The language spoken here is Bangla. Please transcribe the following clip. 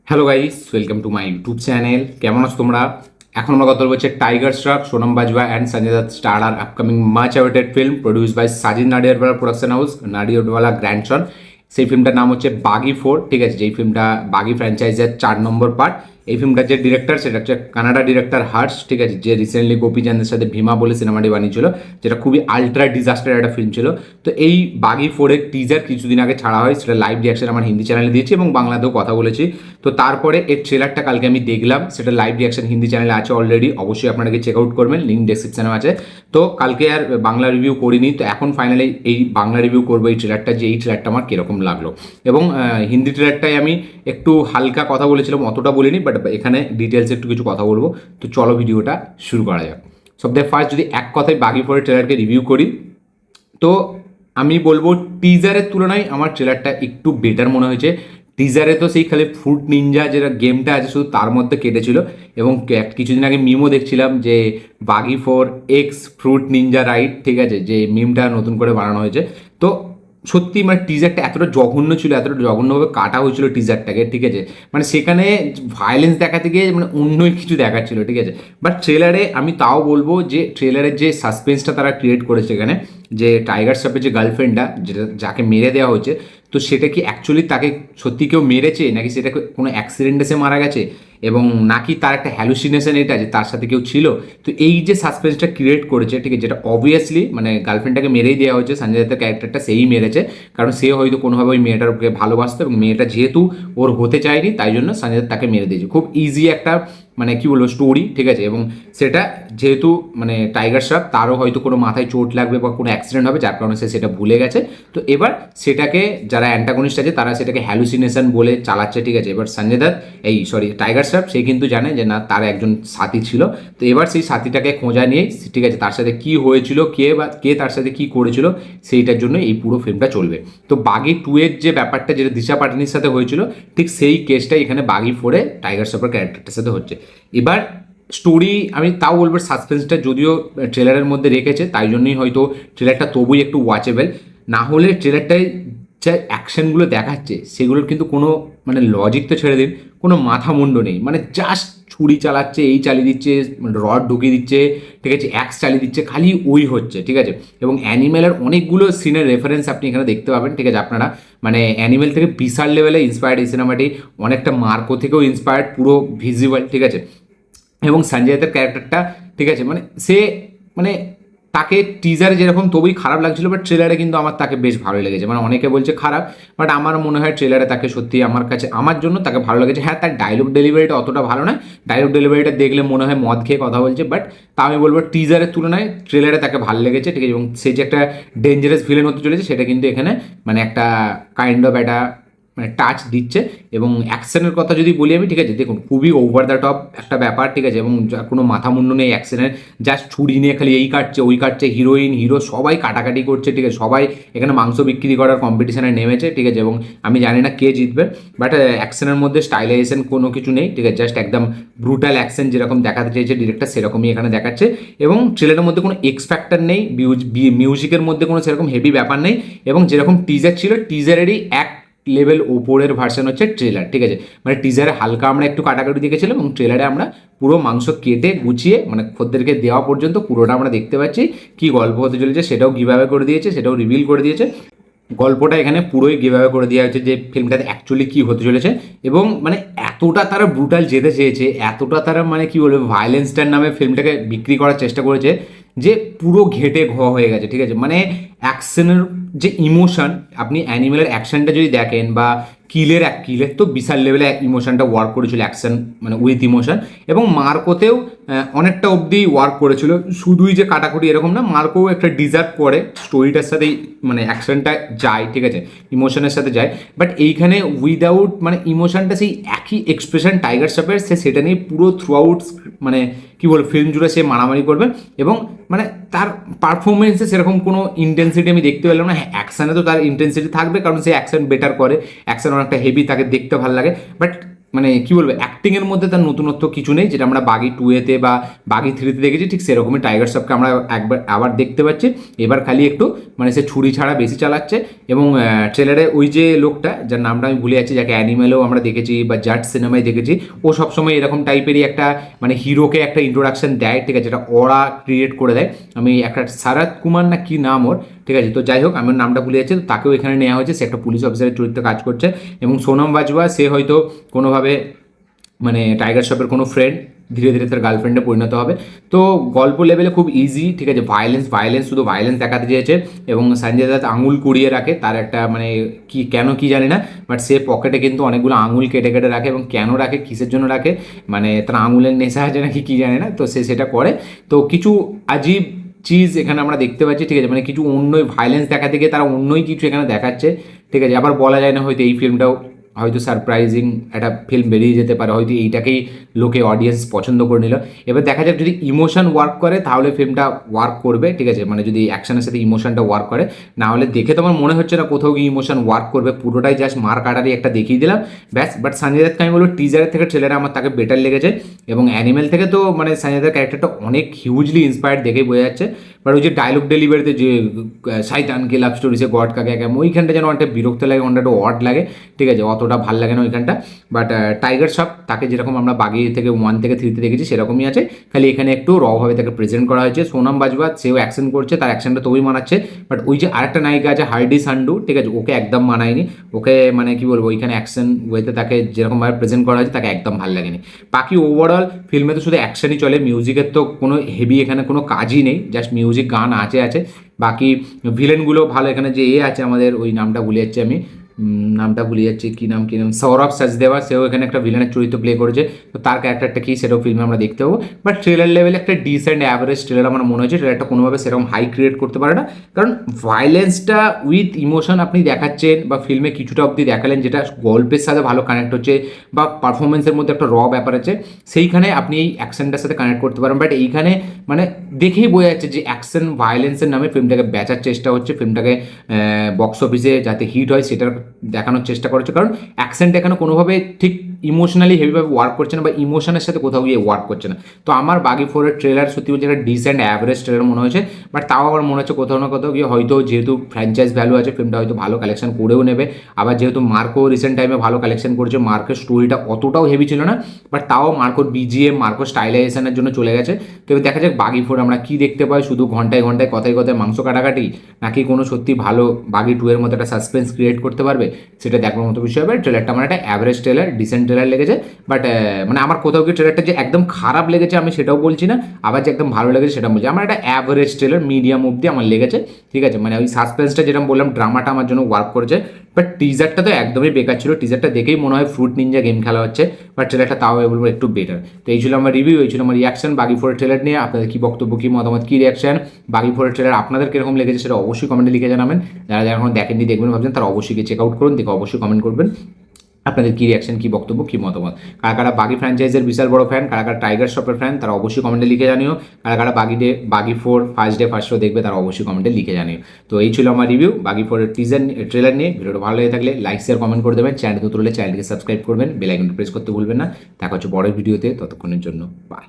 Hello guys, welcome to my YouTube channel. কেমন আছো তোমরা? এখন আমরা কথা বলছি টাইগার শ্রফ, সোনম বাজওয়া অ্যান্ড সঞ্জয় দত্ত স্টার আর upcoming much awaited film produce by Sajid Nadiadwala production house, Nadiadwala grandson. সেই ফিল্মটার নাম হচ্ছে বাগি 4। ঠিক আছে, যেই ফিল্মটা বাগি ফ্র্যাঞ্চাইজের 4 নম্বর পার্ট। এই ফিল্মটার যে ডিরেক্টর সেটা হচ্ছে কানাডা ডিরেক্টর হর্ষ। ঠিক আছে, যে রিসেন্টলি গোপীচাঁদের সাথে ভীমা বলে সিনেমাটি বানিয়েছিল, যেটা খুবই আলট্রা ডিজাস্টার একটা ফিল্ম ছিল। তো এই বাগি 4-এর টিজার কিছুদিন আগে ছাড়া হয়, সেটা লাইভ রিয়াকশন আমার হিন্দি চ্যানেলে দিয়েছি এবং বাংলাতেও কথা বলেছি। তো তারপরে এর ট্রেলারটা কালকে আমি দেখলাম, সেটা লাইভ রিয়াকশন হিন্দি চ্যানেলে আছে অলরেডি, অবশ্যই আপনারা চেক আউট করবেন, লিঙ্ক ডেসক্রিপশনে আছে। তো কালকে আর বাংলা রিভিউ করিনি, তো এখন ফাইনালি এই বাংলা রিভিউ করবো এই ট্রেলারটা, যে এই ট্রেলারটা আমার কীরকম লাগলো। এবং হিন্দি ট্রেলারটাই আমি একটু হালকা কথা বলেছিলাম, অতটা বলিনি, বাট এখানে ডিটেলসে একটু কিছু কথা বলবো। তো চলো ভিডিওটা শুরু করা যাক। সবথেকে ফার্স্ট যদি এক কথায় বাগি ফোরের ট্রেলারকে রিভিউ করি, তো আমি বলবো টিজারের তুলনায় আমার ট্রেলারটা একটু বেটার মনে হয়েছে। টিজারে তো সেই খালি ফ্রুট নিনজা যেটা গেমটা আছে শুধু তার মধ্যে কেটেছিল, এবং কিছুদিন আগে মিমও দেখছিলাম যে বাগি 4 এক্স ফ্রুট নিনজা রাইড। ঠিক আছে, যে মিমটা নতুন করে বানানো হয়েছে। তো সত্যি মানে টিজারটা এতটা জঘন্য ছিল, এতটা জঘন্যভাবে কাটা হয়েছিল টিজারটাকে। ঠিক আছে, মানে সেখানে ভায়োলেন্স দেখাতে গিয়ে মানে অন্যই কিছু দেখাচ্ছিল। ঠিক আছে, বাট ট্রেলারে আমি তাও বলবো যে ট্রেলারের যে সাসপেন্সটা তারা ক্রিয়েট করেছে এখানে, যে টাইগার শ্রফের যে গার্লফ্রেন্ডটা, যেটা যাকে মেরে দেওয়া হয়েছে, তো সেটা কি অ্যাকচুয়ালি তাকে সত্যি কেউ মেরেছে, নাকি সেটা কোনো অ্যাক্সিডেন্টে সে মারা গেছে, এবং নাকি তার একটা হ্যালুসিনেশন এটা যে তার সাথে কেউ ছিল। তো এই যে সাসপেন্সটা ক্রিয়েট করেছে, ঠিক আছে, যেটা অবভিয়াসলি মানে গার্লফ্রেন্ডটাকে মেরেই দেওয়া হয়েছে, সঞ্জয় দত্তের ক্যারেক্টারটা সেই মেরেছে, কারণ সে হয়তো কোনোভাবে ওই মেয়েটাকে ভালোবাসতো, এবং মেয়েটা যেহেতু ওর হতে চায়নি তাই জন্য সঞ্জয় দত্ত তাকে মেরে দিয়েছে। খুব ইজি একটা মানে কী বলবো স্টোরি। ঠিক আছে, এবং সেটা যেহেতু মানে টাইগার শ্রফ, তারও হয়তো কোনো মাথায় চোট লাগবে বা কোনো অ্যাক্সিডেন্ট হবে, যার কারণে সে সেটা ভুলে গেছে। তো এবার সেটাকে যারা অ্যান্টাগনিস্ট আছে তারা সেটাকে হ্যালুসিনেশন বলে চালাচ্ছে। ঠিক আছে, এবার সঞ্জয় দত্ত টাইগার শ্রফ সে কিন্তু জানে যে না, তার একজন সাথী ছিল। তো এবার সেই সাথীটাকে খোঁজা নিয়ে, ঠিক আছে, তার সাথে কি হয়েছিল, কে তার সাথে কি করেছিল, সেইটার জন্য এই পুরো ফিল্মটা চলবে। তো বাগি 2-এর যে ব্যাপারটা যেটা দিশা পাটানির সাথে হয়েছিল, ঠিক সেই কেসটাই এখানে বাগি 4-এ টাইগার শ্রফের ক্যারেক্টারটার সাথে হচ্ছে। এবার স্টোরি আমি তাও বলবো, সাসপেন্সটা যদিও ট্রেলারের মধ্যে রেখেছে, তাই জন্যই হয়তো ট্রেলারটা তবুই একটু ওয়াচেবল। না হলে ট্রেলারটায় যে অ্যাকশনগুলো দেখাচ্ছে সেগুলোর কিন্তু কোনো মানে লজিক তো ছেড়ে দিন, কোনো মাথা মুন্ড নেই। মানে জাস্ট ছুরি চালাচ্ছে, এই চালিয়ে দিচ্ছে, রড ঢুকিয়ে দিচ্ছে, ঠিক আছে, অ্যাক্স চালিয়ে দিচ্ছে, খালি ওই হচ্ছে। ঠিক আছে, এবং অ্যানিমেলের অনেকগুলো সিনের রেফারেন্স আপনি এখানে দেখতে পাবেন। ঠিক আছে, আপনারা মানে অ্যানিমেল থেকে বিশাল লেভেলে ইন্সপায়ার্ড এই সিনেমাটি, অনেকটা মার্কো থেকেও ইন্সপায়ার্ড, পুরো ভিজুয়াল। ঠিক আছে, এবং সঞ্জয় দত্তের ক্যারেক্টারটা, ঠিক আছে, মানে সে মানে তাকে টিজারে যেরকম তবুই খারাপ লাগছিল, বাট ট্রেলারে কিন্তু আমার তাকে বেশ ভালো লেগেছে। মানে অনেকে বলছে খারাপ, বাট আমার মনে হয় ট্রেলারে তাকে সত্যি আমার কাছে, আমার জন্য তাকে ভালো লেগেছে। হ্যাঁ, তার ডায়লগ ডেলিভারিটা অতটা ভালো নয়, ডায়লগ ডেলিভারিটা দেখলে মনে হয় মদ খেয়ে কথা বলছে, বাট তা আমি বলবো টিজারের তুলনায় ট্রেলারে তাকে ভালো লেগেছে। ঠিক আছে, এবং সে যে একটা ডেঞ্জারাস ভিলেন হতে চলেছে সেটা কিন্তু এখানে মানে একটা কাইন্ড অফ একটা মানে টাচ দিচ্ছে। এবং অ্যাকশনের কথা যদি বলি আমি, ঠিক আছে, দেখুন খুবই ওভার দ্য টপ একটা ব্যাপার। ঠিক আছে, এবং কোনো মাথা মুন্ড নেই অ্যাকশনের, জাস্ট ছুরি নিয়ে খালি এই কাটছে ওই কাটছে, হিরোইন হিরো সবাই কাটাকাটি করছে। ঠিক আছে, সবাই এখানে মাংস বিক্রি করার কম্পিটিশনে নেমেছে। ঠিক আছে, এবং আমি জানি না কে জিতবে, বাট অ্যাকশনের মধ্যে স্টাইলাইজেশন কোনো কিছু নেই। ঠিক আছে, জাস্ট একদম ব্রুটাল অ্যাকশন যেরকম দেখাতে চেয়েছে ডিরেক্টর সেরকমই এখানে দেখাচ্ছে। এবং ট্রেলারের মধ্যে কোনো এক্স ফ্যাক্টর নেই, মিউজিকের মধ্যে কোনো সেরকম হেভি ব্যাপার নেই, এবং যেরকম টিজার ছিল টিজারেরই এক লেভেল ওপরের ভার্সন হচ্ছে ট্রেলার। ঠিক আছে, মানে টিজারে হালকা আমরা একটু কাটাকাটি দেখেছিলাম, এবং ট্রেলারে আমরা পুরো মাংস কেটে গুছিয়ে মানে খদ্দেরকে দেওয়া পর্যন্ত পুরোটা আমরা দেখতে পাচ্ছি। কি গল্প হতে চলেছে সেটাও গিভঅ্যাওয়ে করে দিয়েছে, সেটাও রিভিল করে দিয়েছে। গল্পটা এখানে পুরোই গিভঅ্যাওয়ে করে দেওয়া হয়েছে যে ফিল্মটাতে অ্যাকচুয়ালি কী হতে চলেছে। এবং মানে এতটা তারা ব্রুটাল যেতে চেয়েছে, এতটা তারা মানে কি বলবে ভায়োলেন্সটার নামে ফিল্মটাকে বিক্রি করার চেষ্টা করেছে, যে পুরো ঘেটে ঘ হয়ে গেছে। ঠিক আছে, মানে অ্যাকশনের যে ইমোশন, আপনি অ্যানিমেলের অ্যাকশনটা যদি দেখেন, বা কিলের তো বিশাল লেভেলে ইমোশনটা ওয়ার্ক করেছিল, অ্যাকশন মানে উইথ ইমোশন। এবং মার্কোতেও অনেকটা অবধি ওয়ার্ক করেছিল, শুধুই যে কাটাকুটি এরকম না, মার্কোও একটা ডিজার্ভ করে স্টোরিটার সাথেই মানে অ্যাকশনটা যায়। ঠিক আছে, ইমোশনের সাথে যায়, বাট এইখানে উইদাউট মানে ইমোশনটা সেই একই এক্সপ্রেশন টাইগার শ্রফের, সে সেটা নিয়ে পুরো থ্রু আউট মানে কী বলবো ফিল্ম জুড়ে সে মারামারি করবে। এবং মানে তার পারফরমেন্সে সেরকম কোনো ইন্টেন্সিটি আমি দেখতে পেলাম না। হ্যাঁ, অ্যাকশানে তো তার ইন্টেন্সিটি থাকবে, কারণ সে অ্যাকশন বেটার করে, অ্যাকশন অনেকটা হেভি, তাকে দেখতে ভালো লাগে, বাট মানে কি বলবো, অ্যাক্টিংয়ের মধ্যে তার নতুনত্ব কিছু নেই, যেটা আমরা বাগি 2-এতে বা বাগি 3-তে দেখেছি, ঠিক সেরকমই টাইগার শ্রফকে আমরা একবার আবার দেখতে পাচ্ছি। এবার খালি একটু মানে সে ছুরি ছাড়া বেশি চালাচ্ছে, এবং ট্রেলারে ওই যে লোকটা যার নামটা আমি ভুলে যাচ্ছি, যাকে অ্যানিমেলেও আমরা দেখেছি বা জাট সিনেমায় দেখেছি, ও সবসময় এরকম টাইপেরই একটা মানে হিরোকে একটা ইন্ট্রোডাকশন দেয়, ঠিক আছে, যেটা ওরা ক্রিয়েট করে দেয়। আমি একটা শারদ কুমার না কি নাম ওর, ঠিক আছে, তো যাই হোক আমি ওর নামটা ভুলে যাচ্ছি, তো তাকেও এখানে নেওয়া হয়েছে, সে একটা পুলিশ অফিসারের চরিত্রে কাজ করছে। এবং সোনম বাজওয়া সে হয়তো কোনোভাবে মানে টাইগার শ্রফের কোনো ফ্রেন্ড, ধীরে ধীরে তার গার্লফ্রেন্ডে পরিণত হবে। তো গল্প লেভেলে খুব ইজি, ঠিক আছে, ভায়োলেন্স শুধু ভায়োলেন্স দেখাতে চেয়েছে, এবং সঞ্জয় দত্ত আঙুল কুড়িয়ে রাখে, তার একটা মানে কি কেন কি জানি না, বাট সে পকেটে কিন্তু অনেকগুলো আঙুল কেটে কেটে রাখে, এবং কেন রাখে কিসের জন্য রাখে, মানে তার আঙুলের নেশা আছে নাকি কি জানি না, তো সে সেটা করে। তো কিছু আজীব চিজ এখানে আমরা দেখতে পাচ্ছি, ঠিক আছে, মানে কিছু অন্যই ভায়োলেন্স দেখাতে গিয়ে তারা অন্যই কিছু এখানে দেখাচ্ছে, ঠিক আছে। আবার বলা যায় না হয়তো এই ফিল্মটাও হয়তো সারপ্রাইজিং একটা ফিল্ম বেরিয়ে যেতে পারে, হয়তো এইটাকেই লোকে অডিয়েন্স পছন্দ করে নিল। এবার দেখা যাক যদি ইমোশন ওয়ার্ক করে তাহলে ফিল্মটা ওয়ার্ক করবে, ঠিক আছে, মানে যদি অ্যাকশনের সাথে ইমোশনটা ওয়ার্ক করে, না হলে দেখে তো আমার মনে হচ্ছে না কোথাও গিয়ে ইমোশন ওয়ার্ক করবে, পুরোটাই জাস্ট মার কাটারই একটা দেখিয়ে দিলাম ব্যাস। বাট সঞ্জয় দত্তকে আমি বলবো টিজারের থেকে ট্রেলারে আমার তাকে বেটার লেগেছে, এবং অ্যানিমেল থেকে তো মানে সঞ্জয় দত্তের ক্যারেক্টারটা অনেক হিউজলি ইন্সপায়ার্ড দেখেই বোঝা যাচ্ছে। বাট ওই যে ডায়লগ ডেলিভারিতে যে শয়তানকে লাভ স্টোরি সে গড কাকে একা, ওইখানটা যেন অনেকটা বিরক্ত লাগে, অনেকটা একটু অড লাগে, ঠিক আছে, অতটা ভাল লাগে না ওইখানটা। বাট টাইগার শ্রফ তাকে যেরকম আমরা বাগি থেকে 1 থেকে 3-তে দেখেছি সেরকমই আছে, খালি এখানে একটু রভাবে তাকে প্রেজেন্ট করা হয়েছে। সোনাম বাজওয়া সেও অ্যাকশন করছে, তার অ্যাকশনটা তবেই মানাচ্ছে। বাট ওই যে আরেকটা নায়িকা আছে হার্ডি সান্ডু, ঠিক আছে, ওকে একদম মানায়নি, ওকে মানে কি বলবো ওইখানে অ্যাকশন ওয়েতে তাকে যেরকমভাবে প্রেজেন্ট করা হয়েছে তাকে একদম ভালো লাগেনি। বাকি ওভারঅল ফিল্মে তো শুধু অ্যাকশনই চলে, মিউজিকের তো কোনো হেভি এখানে কোনো কাজই নেই, জাস্ট মিউজিক গান আছে। বাকি ভিলেনগুলো ভালো, এখানে যে আছে আমাদের ওই নামটা ভুলে যাচ্ছি আমি, নামটা ভুলে যাচ্ছি, কী নাম সৌরভ সাচদেওয়া, সেও এখানে একটা ভিলেনের চরিত্র প্লে করেছে, তো তার ক্যারেক্টারটা কী সেটাও ফিল্মে আমরা দেখতে পাবো। বাট ট্রেলার লেভেলে একটা ডিসেন্ট অ্যাভারেজ ট্রেলার আমার মনে হচ্ছে, ট্রেলারটা কোনোভাবে সেরকম হাই ক্রিয়েট করতে পারে না, কারণ ভায়োলেন্সটা উইথ ইমোশন আপনি দেখাচ্ছেন বা ফিল্মে কিছুটা অবধি দেখালেন যেটা গল্পের সাথে ভালো কানেক্ট হচ্ছে বা পারফরমেন্সের মধ্যে একটা ব্যাপার আছে, সেইখানে আপনি এই অ্যাকশনটার সাথে কানেক্ট করতে পারেন। বাট এইখানে মানে দেখেই বোঝা যাচ্ছে যে অ্যাকশন ভায়োলেন্সের নামে ফিল্মটাকে বেচার চেষ্টা হচ্ছে, ফিল্মটাকে বক্স অফিসে যাতে হিট হয় সেটার দেখানোর চেষ্টা করেছে, কারণ অ্যাকশনটা এখানে কোনোভাবে ঠিক ইমোশনালি হেভিভাবে ওয়ার্ক করছে না বা ইমোশনের সাথে কোথাও গিয়ে ওয়ার্ক করছে না। তো আমার বাগি 4-এর ট্রেলার সত্যি বলছে একটা ডিসেন্ট অ্যাভারেজ ট্রেলার মনে হয়েছে, বাট তাও আমার মনে হচ্ছে কোথাও না কোথাও গিয়ে হয়তো যেহেতু ফ্র্যাঞ্চাইজ ভ্যালু আছে ফিল্মটা হয়তো ভালো কালেকশন করেও নেবে। আবার যেহেতু মার্কো রিসেন্ট টাইমে ভালো কালেকশন করেছে, মার্কের স্টোরিটা অতটাও হেভি ছিল না, বাট তাও মার্কোর বিজিএম মার্কো স্টাইলাইজেশনের জন্য চলে গেছে। তো এবার দেখা যাক বাগি 4 আমরা কী দেখতে পাই, শুধু ঘন্টায় ঘন্টায় কথায় কথায় মাংস কাটাকাটি, নাকি কোনো সত্যি ভালো বাগি 2-এর মতো একটা সাসপেন্স ক্রিয়েট করতে পারবে, সেটা দেখার মতো বিষয় হবে। ট্রেলারটা আমার একটা অ্যাভারেজ ট্রেলার, ডিসেন্ট ট্রেলার লেগেছে, বাট মানে আমার কোথাও গিয়ে ট্রেলারটা যে একদম খারাপ লেগেছে আমি সেটাও বলছি না, আবার যে একদম ভালো লেগেছে সেটা বলছি, আমার একটা অ্যাভারেজ ট্রেলার মিডিয়াম অবধি আমার লেগেছে, ঠিক আছে, মানে ওই সাসপেন্সটা যেরকম বললাম ড্রামাটা আমার জন্য ওয়ার্ক করেছে। বাট টিজারটা তো একদমই বেকার ছিল, টিজারটা দেখেই মনে হয় ফ্রুট নিনজা গেম খেলা হচ্ছে, বাট ট্রেলারটা তাও বলবো একটু বেটার। তো এই ছিল আমার রিভিউ, এই ছিল আমার রিয়াকশন বাগি 4-এর ট্রেলার নিয়ে। আপনাদের কী বক্তব্য, কী মতামত, কী রিয়াকশন, বাগি 4-এর ট্রেলার আপনাদের কীরকম লেগেছে সেটা অবশ্যই কমেন্টে লিখে জানাবেন। যারা যারা এখন দেখেননি দেখবেন ভাবছেন তারা অবশ্যই গিয়ে চেক আউট করুন, দেখে অবশ্যই কমেন্ট করবেন আপনাদের কী রিয়াকশন, কী বক্তব্য, কী মতামত। কারা কারা বাগি ফ্র্যাঞ্চাইজের বিশাল বড় ফ্যান, কারা কারা টাইগার শ্রফের ফ্যান তারা অবশ্যই কমেন্টে লিখে জানিও। কারা কারা বাগি 4 ফার্স্ট ডে ফার্স্ট শো দেখবে তারা অবশ্যই কমেন্টে লিখে জানিও। তো এই ছিল আমার রিভিউ বাগি 4-এর ট্রেলার নিয়ে। ভিডিওটা ভালো লেগে থাকলে লাইক শেয়ার কমেন্ট করে দেবেন, চ্যানেল নতুন হলে চ্যানেলটিকে সাবস্ক্রাইব করবেন, বেল আইকনটা প্রেস করতে ভুলবেন না। দেখা হচ্ছে পরের ভিডিওতে, ততক্ষণের জন্য বাই।